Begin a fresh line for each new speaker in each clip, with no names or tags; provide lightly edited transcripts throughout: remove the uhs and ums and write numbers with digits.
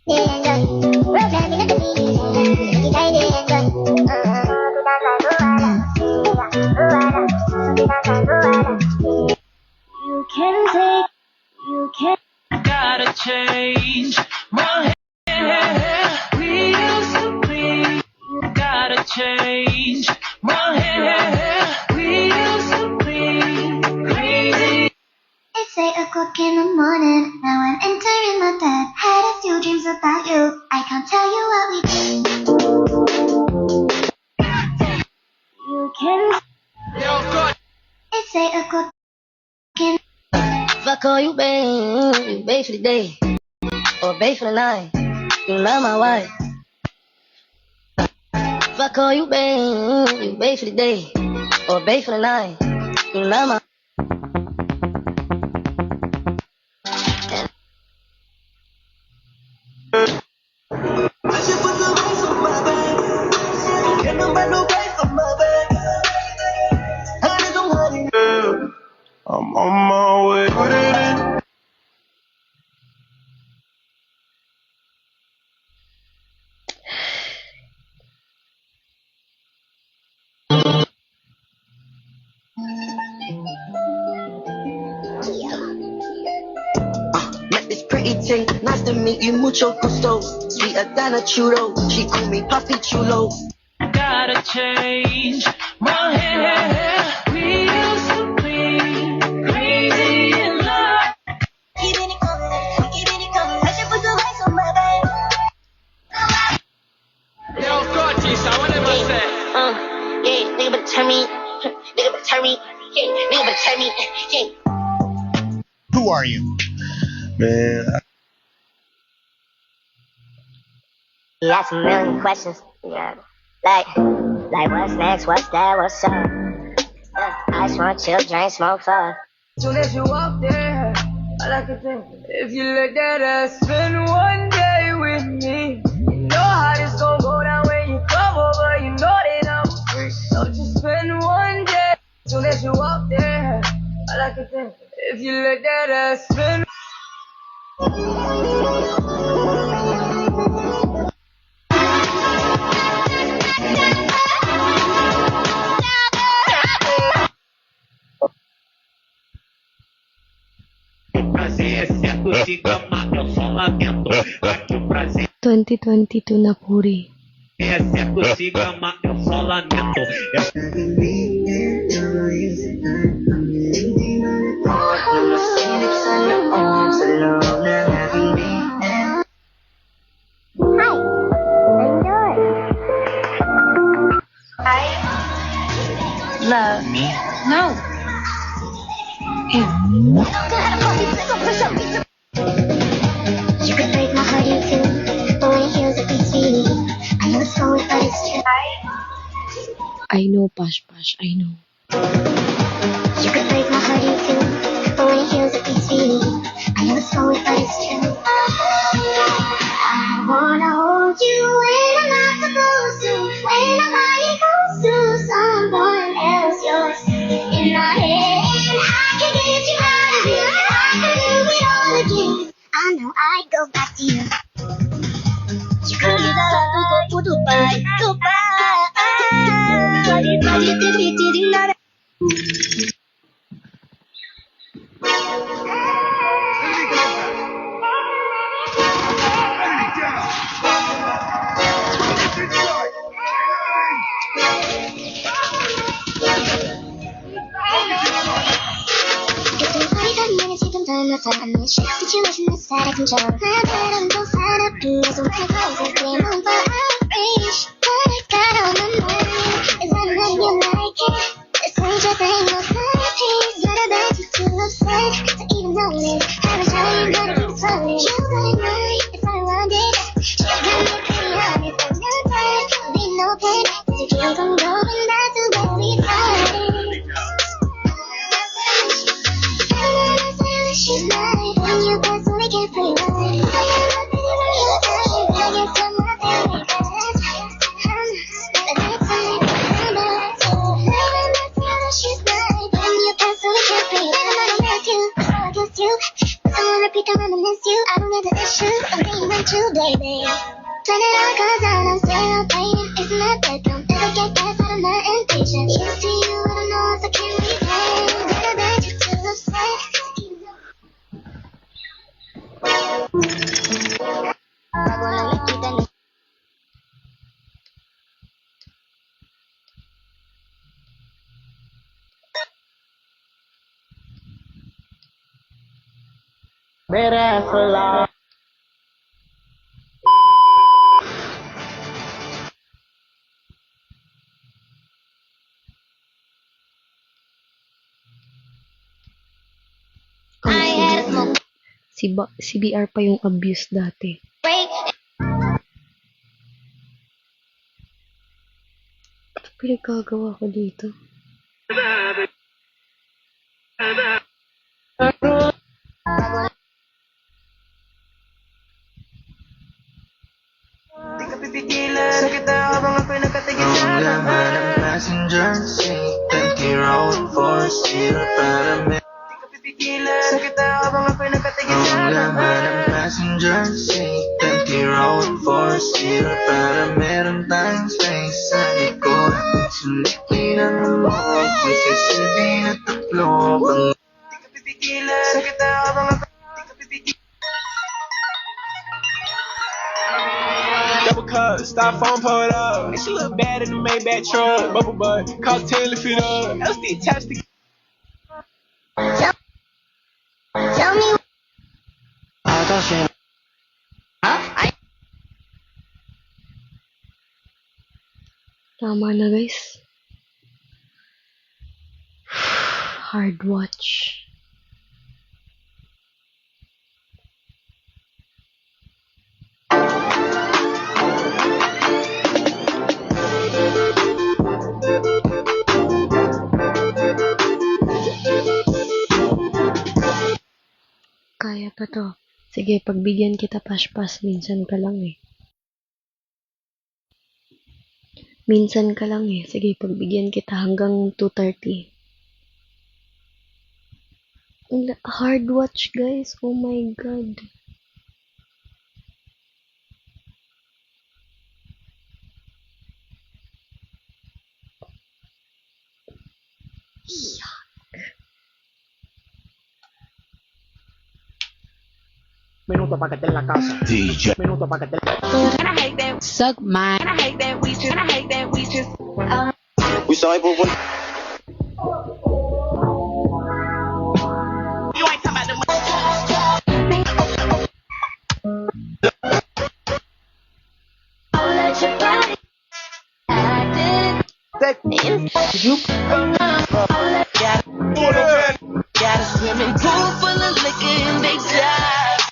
You can take, you can. Gotta change my hair. We used to be. You gotta change my hair. We used to be crazy.
It's 8 o'clock in the morning. Now I'm entering my bed. Had a few dreams about you. I can't tell you what we did.
You can.
It's 8 o'clock in.
If I call you babe, you babe for the day, or babe for the night, you not my wife. If I call you babe, you babe for the day, or babe for the night, you not my.
I'm on my way. Put it in.
Met this pretty thing, nice to meet you, mucho gusto. Sweeter than a churro, she call me Papi Chulo.
Gotta change my hair. We used to be crazy in love.
Keeping it coming. I should put the lights on my bed.
Yo, Curtis, I want to say.
Yeah, nigga better turn me, nigga better turn me, yeah, nigga better turn me, yeah.
Who are you?
Man,
He asked a million questions, yeah. Like what's next, what's that, what's up? I just wanna chill, drink, smoke, fuck.
Soon as you walk there, all I can think, if you let that ass spend one day with me, you know how this gon' go down when you come over, you know that I'm free. So just spend one day. Soon as you walk there, all I can think, if you let that ass spend.
Prazer, certo, siga meu som lamento. Que o prazer
2022 na Puri.
é certo, siga meu som lamento.
Love me? No.
You could break my heart in two, but when it heals it beats me. I know it's wrong, but it's true.
I know, Pash Pash, I know.
You could break my heart in two, but when it heals it beats me. I know it's wrong, but it's true. I wanna hold you when I'm not supposed to, when my body goes to someone else. Yours in my head, I can get you out of here. I can do it all again. I know I'd go back to you. You could be the one who go to Dubai, Dubai. I know shit situation is sad, I can tell. I'm so sad, I'm so close, it's game on, but I reach. What I got on my mind is that when you like it, this ain't your thing, no centerpiece. You're the best, you're too upset to even notice. Every time you gotta keep it flowing. You got it right, if I want it. She got me pretty honest, there's no time, there'll be no pain. So keep on going back to where we started. She's mine when you pass, so we can't play right. I am not pretty when you're dying. I guess you're my favorite best. The next time I'm back to living my feeling. She's mine when you pass, so we can't play right. I'm not a man too, so I guess you. Don't repeat and reminisce you. I don't get the issues of being with you, baby. Turn it on, cause I'm still playing. Isn't that bad? Don't ever get past out of my impatience. Used to you, I don't know if I can repay. Better that you're too upset. I wanna make you then.
Better for long.
I had a smoke
Si BR pa yung abuse dati.
break.
Ano pinagkagawa ko dito?
Di ka pipigilan. Sakit na habang ako'y nakatigil sa
laman ng passenger seat, empty road for zero para me.
Di ka pipigilan. Sakit na habang ako'y nakatigil sa
Laman ng passenger seat, empty road for zero para meron tayong space sa likod. Sulitin ang amok, may sisilbi na tatlo pang
Di ka pipigilan. Sakit na habang ako'y di ka pipigilan.
Double cup, styrofoam pulled up. And she look bad in the Maybach truck. Bubble butt, cocktail if it up. LSD attached to
Tell me.
Tama na guys. Hard watch. Kaya pa to. Sige, pagbigyan kita pas-pas. Minsan ka lang eh. Minsan ka lang eh. Sige, pagbigyan kita hanggang 2:30. Hard watch guys. Oh my God.
Minuto para que esté en la casa.
DJ.
Minuto para que esté.
And I hate that.
Suck my.
And I hate that we just. And I hate that we just.
We saw it, but
You ain't talking about the money.
I'll let your body. I did.
Got a swimming pool full of liquor and they dive.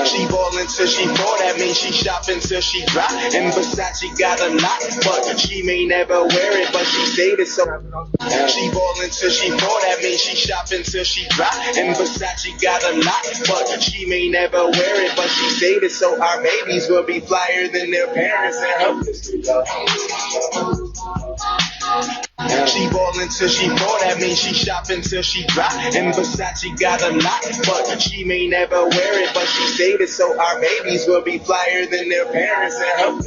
she ballin' till she fall, that means she shopping till she drop. And Versace got a lot, but she may never wear it, but she stated so. She ballin' till she fall, that means she shopping till she drop. And Versace got a lot, but she may never wear it, but she stated so. Our babies will be flyer than their parents and her. She ballin' till she fall, that means she shopping till she drop. And Versace got a lot, but she may never wear it, but she stated so. Our babies will be flyer than their parents and her.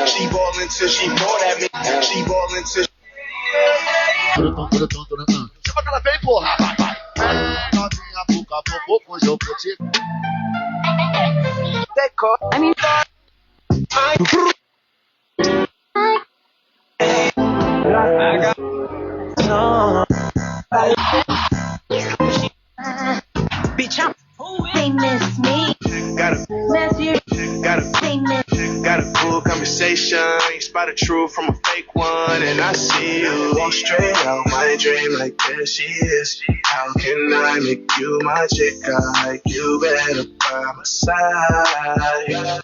She ballin' till she fall, that means she ballin' till.
Chama que ela vem, porra! Novinha, pouco a pouco, hoje eu vou te...
I mean,
Bitch, I'm.
They miss me.
Got a,
Miss you.
got a,
They miss.
got a cool conversation. You spot a truth from a fake one, and I see you. Walk straight out my dream like there she is. How can I make you my chick? I like you better by my side.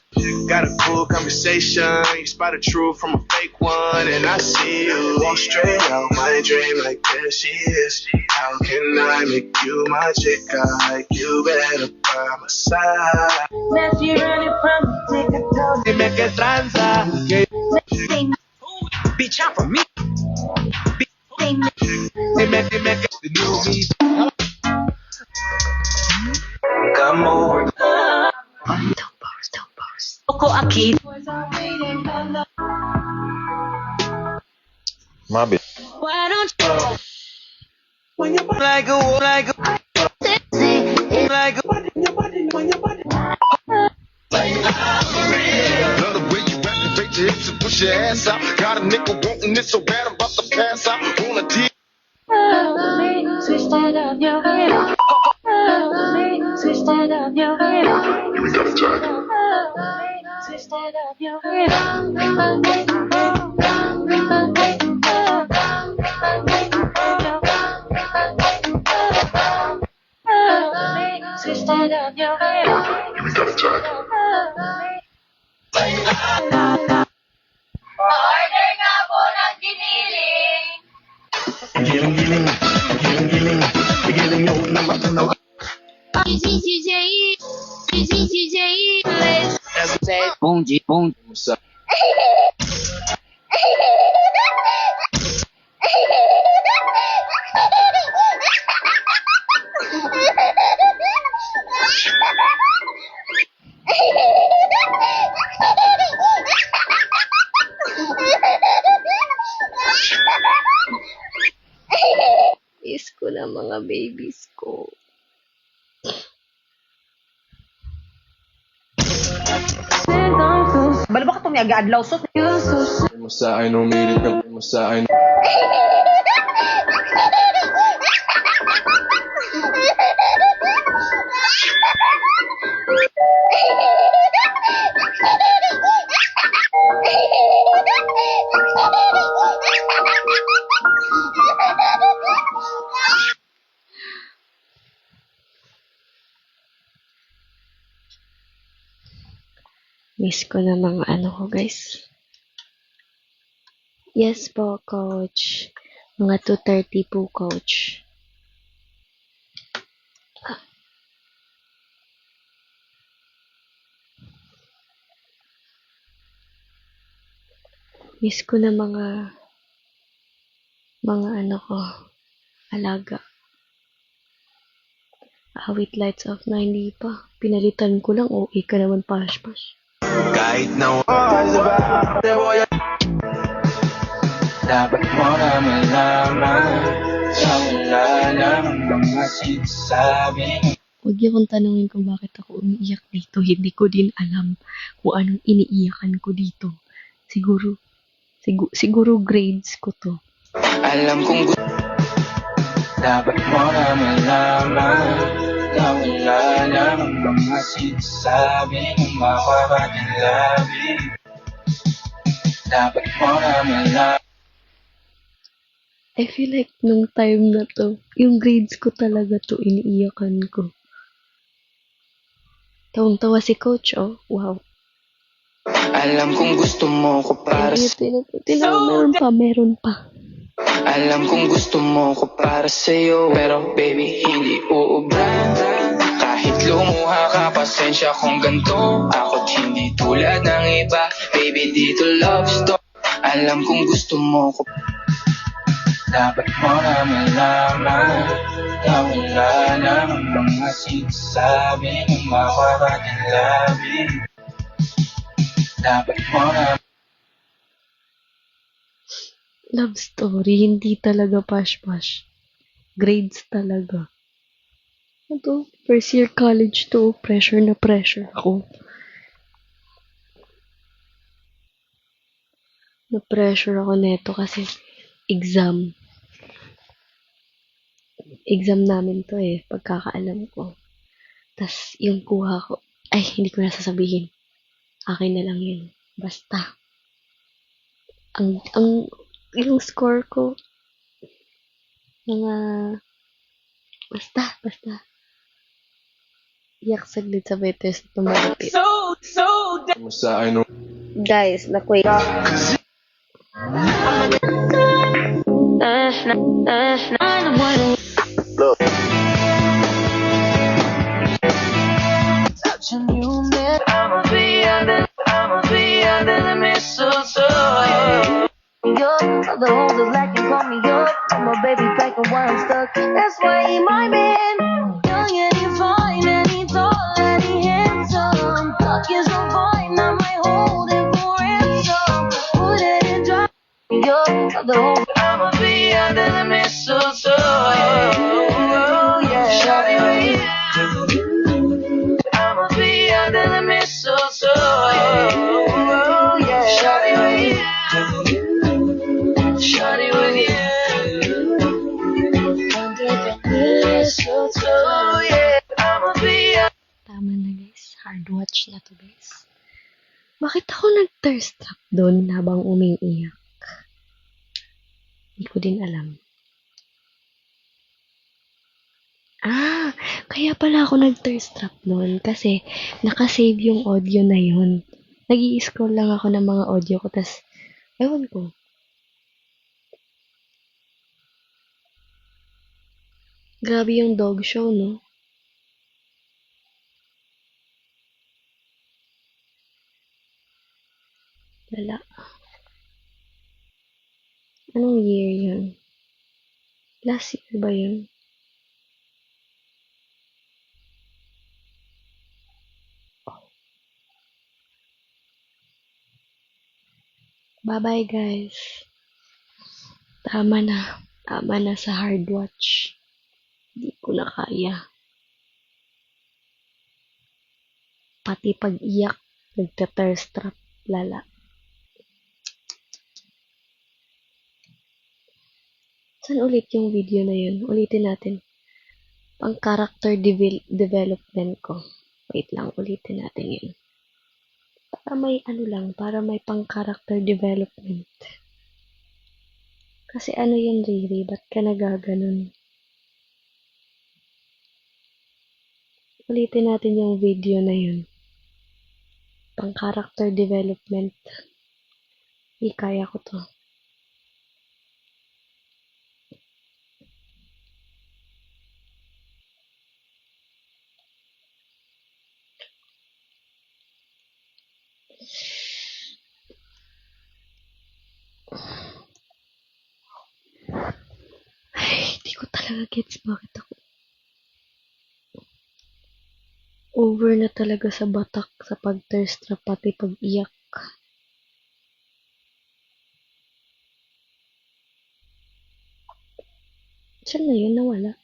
Got a cool conversation. You spot a truth from a fake one, and I see you. Walk straight out my dream like there she is. How can I make you my chick? I like you better by my side.
let's you running from me, take a toast.
Dime que tranza. Que
They
Bitch, I'm from me.
Come over.
Don't post, don't post.
Ako aki.
Mabi.
Why don't you
When your body like a
like
Love the way you activate your hips and push your ass out. Got a nigga wanting it so bad I'm about to pass out. Wanna dig?
Switch that up, yo. Switch that up, yo.
Yeah, we got a track.
Switch that up, yo. Switch that up, yo.
Yeah, we got a track.
Order nga po ng giniling.
Bonde, bonde.
Miss ko na mga babies ko.
Balo ba ka itong niaga-adlaw sot?
Musa ay no milit ka. Musa ay no.
Miss ko na mga ano ko, guys. Yes po, coach. Mga 2:30 po, coach. Miss ko na mga ano ko, alaga. Awit lights off na hindi pa. Pinalitan ko lang, okay ka naman, pash-pash.
Kahit na was about the boy. Dapat mo na malaman sa wala ng mga sinasabi.
Huwag niyo kong tanungin kung bakit ako umiiyak dito. Hindi ko din alam kung anong iniiyakan ko dito. Siguro grades ko to.
Alam kong dapat mo na malaman na wala ng mga sinasabi ng mapapatilabi. Dapat mo na malaman.
I feel like nung time na to, yung grades ko talaga to iniiyakan ko. Tawang-tawa si coach, oh. Wow.
Alam kong gusto mo ko para
Meron pa.
Alam kong gusto mo ko para sa'yo, pero baby hindi uubra. Kahit lumuha ka, pasensya kung ganito. Ako't hindi tulad ng iba, baby dito love story. Alam kong gusto mo ko. Dapat mo na malaman na wala ng mga sinasabi ng mapapatilabi. Dapat mo na.
Love story, hindi talaga pash-pash. Grades talaga. Ito, first year college to, pressure na pressure ako. Na-pressure ako neto kasi exam. Exam namin to eh, pagkakaalam ko. Tas yung kuha ko, ay, hindi ko na sasabihin. Akin na lang yun. Basta. Yung score ko, mga, basta. Iyak saglit sa betes na tumalapit.
Musa ay no.
Guys, nakway.
I'ma be under the mistletoe. The hoes are like you call me up. my baby back and why I'm stuck. That's why he my man. Young and he fine and he tall and he handsome. Luck is so fine, I might hold him for ransom. Put it in drop. Yo, the whole I'ma be under the mistletoe. Yeah, shawty with you. I'ma be under the mistletoe. Yeah, shawty with you. Shawty with you. Under the mistletoe. Yeah, I'ma be.
Tama na guys, hard watch na to guys. Bakit ako nag-thirst trap doon habang umiiyak? Hindi ko din alam. Kaya pala ako nag-thirst trap noon kasi nakasave yung audio na yun. Nag-i-scroll lang ako ng mga audio ko tas ewan ko. Grabe yung dog show, no? Lala. Anong year yun? Last year ba yun? Bye-bye guys. Tama na. Tama na sa hard watch. Hindi ko na kaya. Pati pag-iyak, nagta-thirst trap, lala. Saan ulit yung video na yun? Ulitin natin. Pang character development ko. Wait lang, ulitin natin yun. Para may para may pang character development. Kasi ano yun, Riri? Ba't ka nagaganon? Ulitin natin yung video na yun. Pang character development. Hindi kaya ko to. Ay, hindi ko talaga gets bakit ako over na talaga sa batak sa pag-thirst trap pati pag-iyak. Saan na yun? Nawala.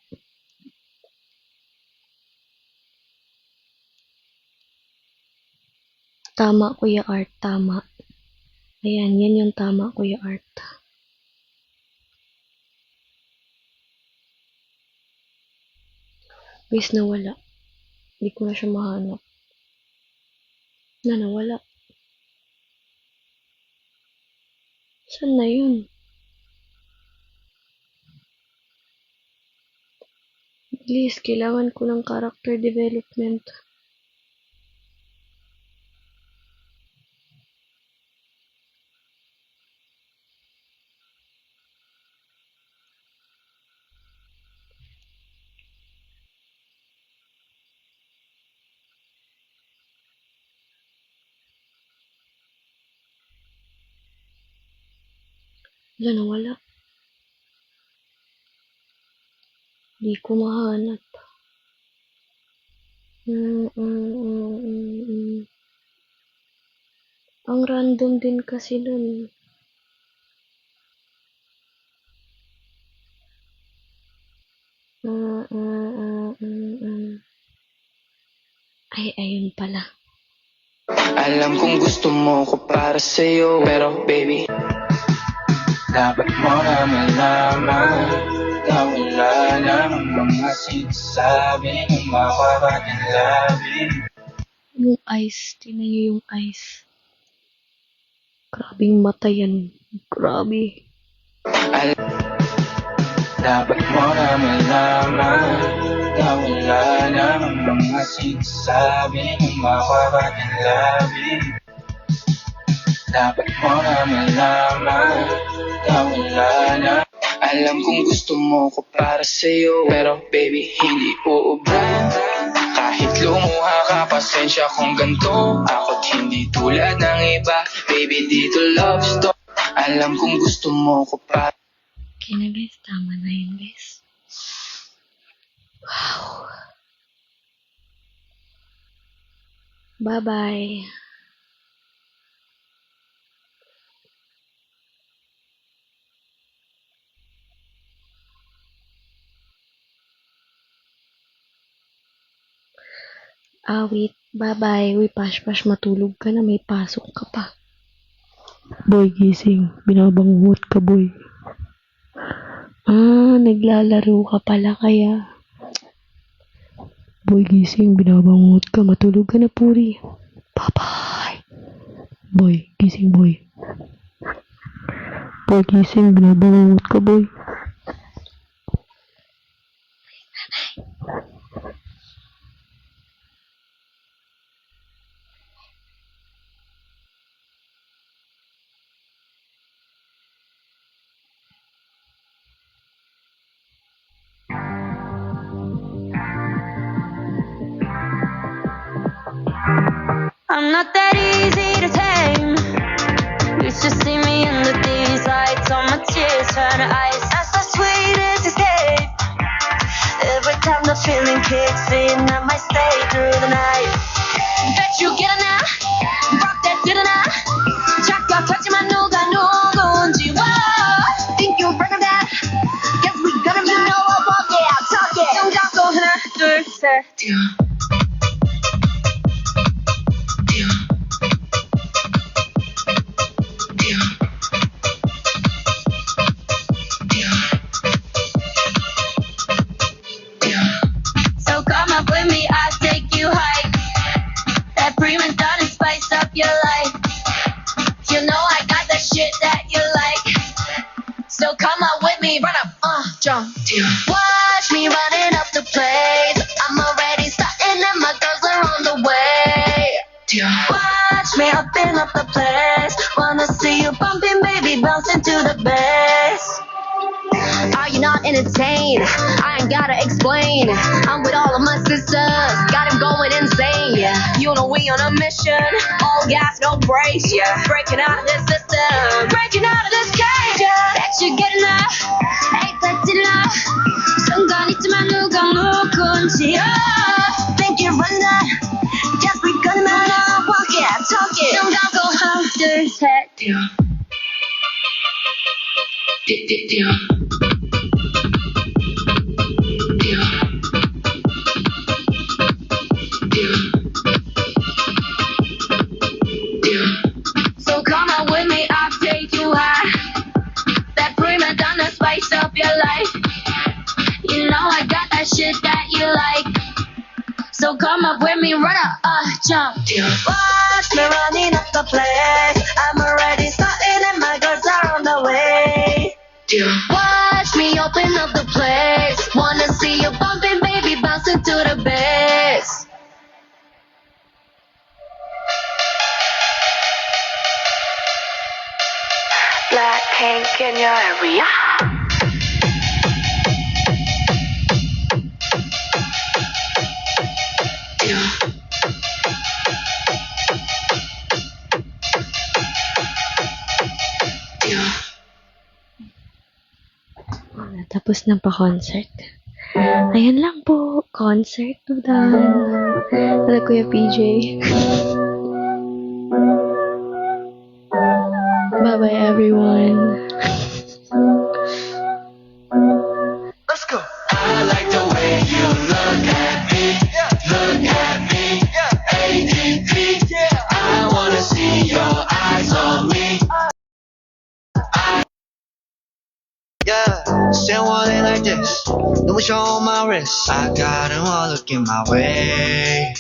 Tama, Kuya Art. Tama. Ayan, yan yung tama, Kuya Art. Guys, nawala. Hindi ko na siya mahanap. Nawala. Saan na yun? Please, kailangan ko ng character development. Nawala. Di ko mahanap. Ang random din kasi nun. Ay, ayun pala.
Alam kong gusto mo ko para sa'yo, pero baby, dapat mo na malaman na wala na ng mga sinasabi ng makabating labi.
Yung eyes, tingnan nyo yung eyes. Grabing mata yan. Grabe.
Dapat mo na malaman na wala na ng mga sinasabi ng makabating labi. Dapat mo na malaman na wala na. Alam kong gusto mo ko para sa'yo, pero baby, hindi uubra. Kahit lumuha ka, pasensya kung ganito. Ako't hindi tulad ng iba, baby, dito love story. Alam kong gusto mo ko para.
Okay na guys, tama na yun guys. Wow. Bye-bye. Wait. Bye-bye. Uy, Pash, matulog ka na. May pasok ka pa. Boy, gising. Binabangungot ka, boy. Naglalaro ka pala kaya. Boy, gising. Binabangungot ka. Matulog ka na, puri. Bye-bye. Boy, gising, boy. Boy, gising. Binabangungot ka, boy.
I'm not that easy to tame. Used to see me under these lights, all my tears turn to ice. That's the sweetest escape. Every time the feeling kicks in, I might stay through the night. Bet you get it now. Rock that did it now. 착각하지만 누가 누군지 와. Think you break that? Guess we got him. You know I walk it out, talk it. 눈 감고 하나, 둘, 셋. So come up with me, I'll take you high. That prima donna spice up your life. You know I got that shit that you like. So come up with me, run up, jump. Watch me running up the place. I'm already starting and my girls are on the way. Watch me upping up the place. Wanna see you bumping, baby, bouncing to the bass. Are you not entertained? I ain't gotta explain. I'm with all of my sisters, got him going insane. Yeah, you know we on a mission. All gas, no brakes. Yeah, breaking out of this system, breaking out of this cage. Yeah, bet you get enough. Ain't that did enough? 순간 있지만 누가 누군지. Think you're running out? Guess we gonna man up, walk it, talk it. 눈 감고 하나, 둘, 셋. So come on with me, I'll take you high. That prima donna spice up your life. You know I got that shit that you like. So come up with me, run up, jump. Watch me running up the place. I'm already starting and my girls are on the way. Watch me open up the place. Wanna see you bumping, baby, bouncing to the bass. Blackpink in your area.
Tapos na pa concert. Ayan lang po. Concert to done. Wala Kuya PJ. Bye-bye everyone.
Let's go.
I like the way you look at me, look at me, ADP. I wanna see your eyes on me.
Yeah, say one thing like this. 너무 show on my wrist. I got them all looking my way.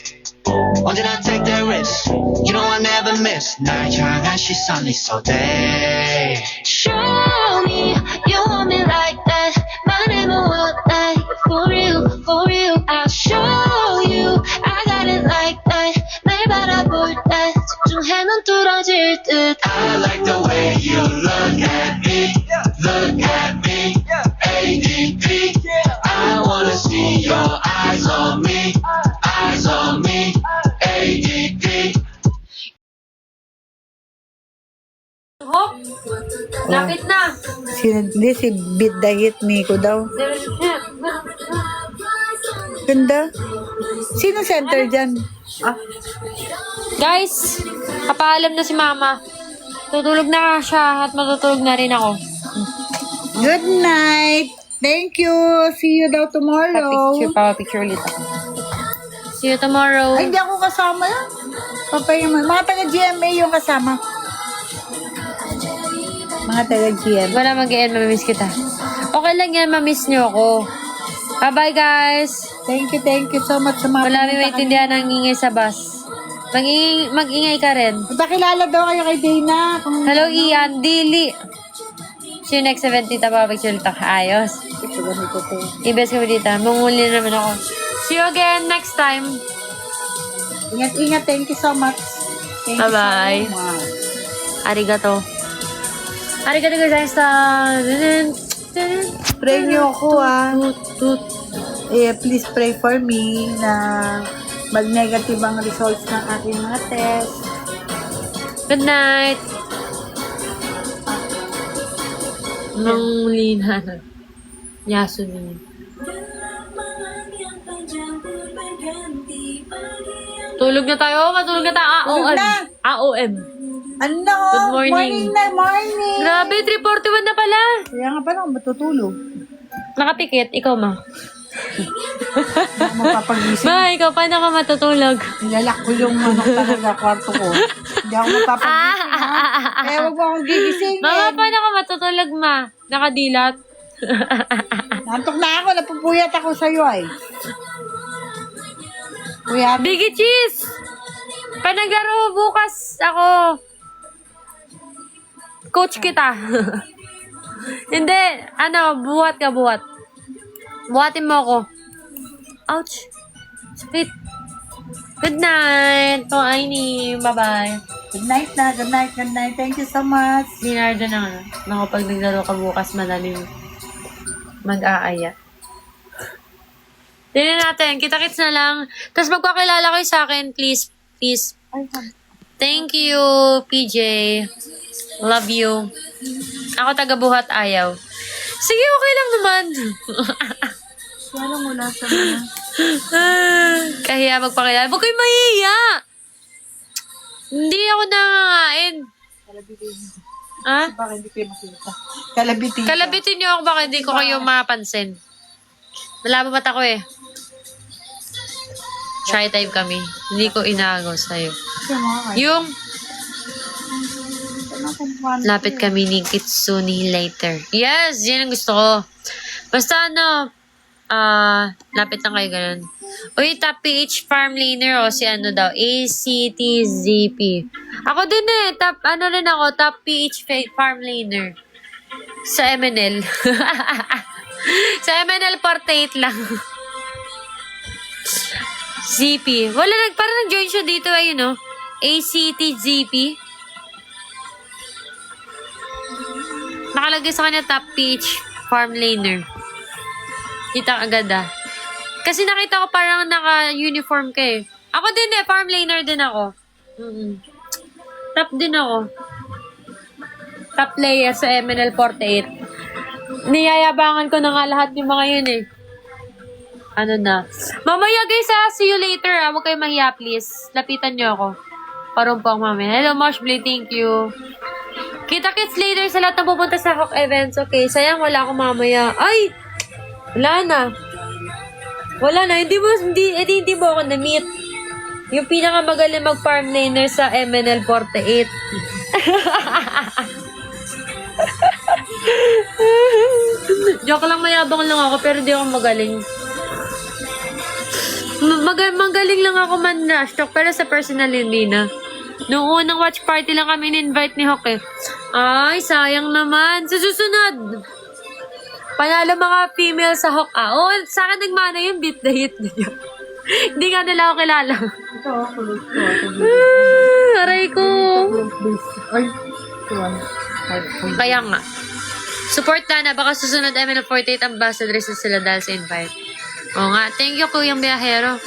언제나 take that risk. You know I never miss. 날 향한 시선이 쏟대.
Show me you want me like that. 말해봐 what like for real. I'll show you I got it like that. 날 바라볼 때 집중해 눈 뚫어질 듯.
I like the way you look at me, look at me, ADP. I wanna see your eyes on me, ADP.
Lapit na. Hindi, si Beat the Hit Nico daw. Ganda. Sino center dyan?
Guys, kapaalam na si Mama. Tutulog na siya at matutulog na rin ako.
Good night. Thank you. See you daw tomorrow.
Papa-picture ulit ako. See you tomorrow.
Ay, hindi ako kasama yan. Mga taga-GMA yung kasama. Mga taga-GMA.
Wala mag-e-end, mamimiss kita. Okay lang yan, mamiss niyo ako. Bye-bye, guys.
Thank you so much sa mga
wala may maintindihan ng ingay sa bus. Mag-ingay ka rin.
Pakilala daw kayo kay Dana.
Hello, Ian. Dili. See you next 70. Papa-picture ulit ako. Ayos. Ibes kami dito. Munguli naman ako. See you again next time.
Ingat. Thank you so much.
Bye-bye. Arigato. Arigato gozaimashita.
Pray niyo ako, please pray for me na mag-negative ang results ng aking mga test.
Good night. Mangulina na. Yasumi. Tulog na tayo. Matulog na tayo.
Tulog na.
AOM.
Ano?
Good morning.
Morning.
Grabe, 3:41 na pala.
Kaya nga pala, matutulog.
Nakapikit. Ikaw, Ma.
Mapapagising.
Ma, ikaw, paano ka matutulog?
Nilalak ko yung manok talaga kwarto ko. Hindi ako mapapagising, Kaya wag mo akong gigisingin.
Mama, paano ka matutulog, Ma? Nakadilat?
Nantok na ako. Napupuyat ako sa'yo, ay. Kuya.
Biggie Cheese! Panaglaro bukas ako. Coach kita. Hindi. Buhat ka, buhat. Buhatin mo ako. Ouch. Spit. Good night. To Aini. Bye-bye.
Good night na. Good night. Thank you so much.
Dinardo na. Naku, pag naglaro ka bukas, madaling mag-aaya. Tingnan natin. Kita-kits na lang. Tapos magpakilala kayo sa akin, please. Please. Thank you, PJ. Love you. Ako taga-buhat ayaw. Sige, okay lang naman.
Kaya mula sa mga.
Kahiya magpakilala. Huwag kayo mahihiya. Hindi ako nangangain.
Bakit hindi kayo makita?
Kalabitin niyo ako baka hindi ko kayo mapansin. Malabo mata ko eh. Shy type kami. Hindi ko inaagos sa'yo. Yung lapit kami ni Kitsune later. Yes! Yan ang gusto ko. Basta lapit lang kayo ganun. Uy, top PH farm laner si daw, ACTZP. Ako din top PH farm laner. Sa MNL. Sa MNL 48 lang. ZP. Parang nag-join siya dito, ACTZP. Nakalagay sa kanya top PH farm laner. Kita agad Kasi nakita ko parang naka-uniform ka eh. Ako din farm laner din ako. Top din ako. Top player sa MNL 48. Niyayabangan ko na nga lahat yung mga yun eh. Mamaya guys see you later Huwag kayo mahiya please. Lapitan nyo ako. Parumpong mami. Hello Moshblade, thank you. Kita-kits later sa lahat na pupunta sa Hawk events. Okay, sayang wala akong mamaya. Ay! Wala na. Hindi mo ako na-meet. Yung pinakamagaling mag-farm laner sa MNL 48. Joke lang, mayabang lang ako pero di ako magaling. Magaling lang ako man-rush talk pero sa personal hindi na. Noong unang watch party lang kami in-invite ni Hawk eh. Ay, sayang naman. Sa susunod, panalo mga female sa Hawk. Sa akin nagmana yung Beat the Hit niya. Hindi nga nila ako kilala.
Ito, kulot ko.
Aray ko.
Ay,
Kaya nga. Support na baka susunod MNL 48 ambassadors na sila dahil sa invite. Oo nga. Thank you, Kuyang Biyahero.